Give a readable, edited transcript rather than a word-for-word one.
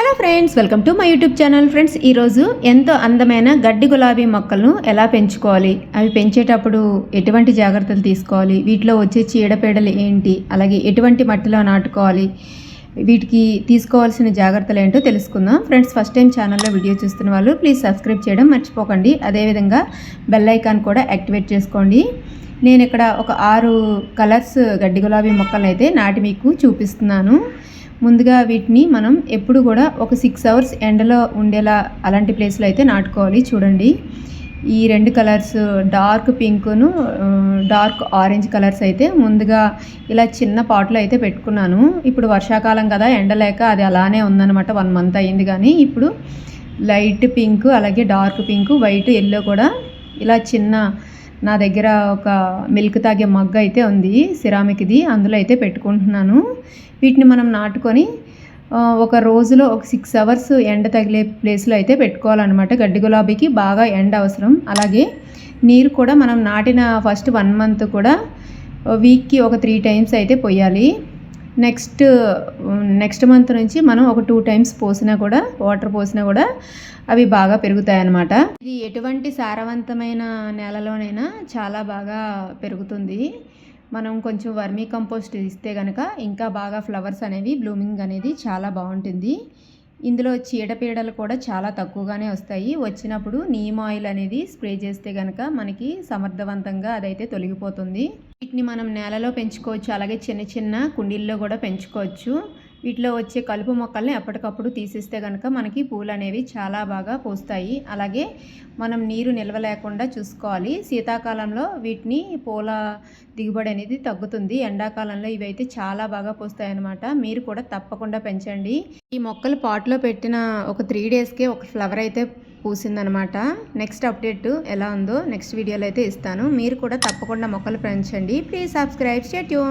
Hello friends, welcome to my YouTube channel. Friends, ఈరోజు ఎంతో అందమైన గడ్డి గులాబీ మొక్కలను ఎలా పెంచుకోవాలి, అవి పెంచేటప్పుడు ఎటువంటి జాగ్రత్తలు తీసుకోవాలి, వీటిలో వచ్చే చీడపీడలు ఏంటి, అలాగే ఎటువంటి మట్టిలో నాటుకోవాలి, వీటికి తీసుకోవాల్సిన జాగ్రత్తలు ఏంటో తెలుసుకుందాం. ఫ్రెండ్స్, ఫస్ట్ టైం ఛానల్లో వీడియో చూస్తున్న వాళ్ళు ప్లీజ్ సబ్స్క్రైబ్ చేయడం మర్చిపోకండి. అదేవిధంగా బెల్ ఐకాన్ కూడా యాక్టివేట్ చేసుకోండి. నేను ఇక్కడ ఒక 6 కలర్స్ గడ్డి గులాబీ మొక్కలను అయితే నాటి మీకు చూపిస్తున్నాను. ముందుగా వీటిని మనం ఎప్పుడు కూడా ఒక 6 అవర్స్ ఎండలో ఉండేలా అలాంటి ప్లేస్లో అయితే నాటుకోవాలి. చూడండి, ఈ 2 కలర్స్ డార్క్ పింక్ను డార్క్ ఆరెంజ్ కలర్స్ అయితే ముందుగా ఇలా చిన్న పాట్లో అయితే పెట్టుకున్నాను. ఇప్పుడు వర్షాకాలం కదా, ఎండలేక అది అలానే ఉందన్నమాట. 1 మంత్ అయ్యింది. కానీ ఇప్పుడు లైట్ పింక్, అలాగే డార్క్ పింక్, వైట్, ఎల్లో కూడా ఇలా చిన్న, నా దగ్గర ఒక మిల్క్ తాగే మగ్గ అయితే ఉంది సిరామిక్ది, అందులో అయితే పెట్టుకుంటున్నాను. వీటిని మనం నాటుకొని ఒక రోజులో ఒక 6 అవర్స్ ఎండ తగిలే ప్లేస్లో అయితే పెట్టుకోవాలన్నమాట. గడ్డి గులాబీకి బాగా ఎండ అవసరం. అలాగే నీరు కూడా మనం నాటిన ఫస్ట్ 1 మంత్ కూడా వీక్కి ఒక 3 టైమ్స్ అయితే పోయాలి. నెక్స్ట్ మంత్ నుంచి మనం ఒక 2 టైమ్స్ పోసినా కూడా, వాటర్ పోసినా కూడా అవి బాగా పెరుగుతాయి అన్నమాట. ఇది ఎటువంటి సారవంతమైన నేలలోనైనా చాలా బాగా పెరుగుతుంది. మనం కొంచెం వర్మీ కంపోస్ట్ ఇస్తే కనుక ఇంకా బాగా ఫ్లవర్స్ అనేవి, బ్లూమింగ్ అనేది చాలా బాగుంటుంది. ఇందులో చీడపీడలు కూడా చాలా తక్కువగానే వస్తాయి. వచ్చినప్పుడు నీమ్ ఆయిల్ అనేది స్ప్రే చేస్తే కనుక మనకి సమర్థవంతంగా అదైతే తొలగిపోతుంది. వీటిని మనం నేలలో పెంచుకోవచ్చు, అలాగే చిన్న చిన్న కుండీల్లో కూడా పెంచుకోవచ్చు. వీటిలో వచ్చే కలుపు మొక్కల్ని ఎప్పటికప్పుడు తీసేస్తే కనుక మనకి పూలు అనేవి చాలా బాగా పూస్తాయి. అలాగే మనం నీరు నిల్వ లేకుండా చూసుకోవాలి. శీతాకాలంలో వీటిని పూల దిగుబడి అనేది తగ్గుతుంది. ఎండాకాలంలో ఇవి అయితే చాలా బాగా పూస్తాయి అన్నమాట. మీరు కూడా తప్పకుండా పెంచండి. ఈ మొక్కలు పాట్లో పెట్టిన ఒక 3 డేస్కే ఒక ఫ్లవర్ అయితే పూసిందనమాట. నెక్స్ట్ అప్డేట్ ఎలా ఉందో నెక్స్ట్ వీడియోలో అయితే ఇస్తాను. మీరు కూడా తప్పకుండా మొక్కలు పెంచండి. Please subscribe, stay tune.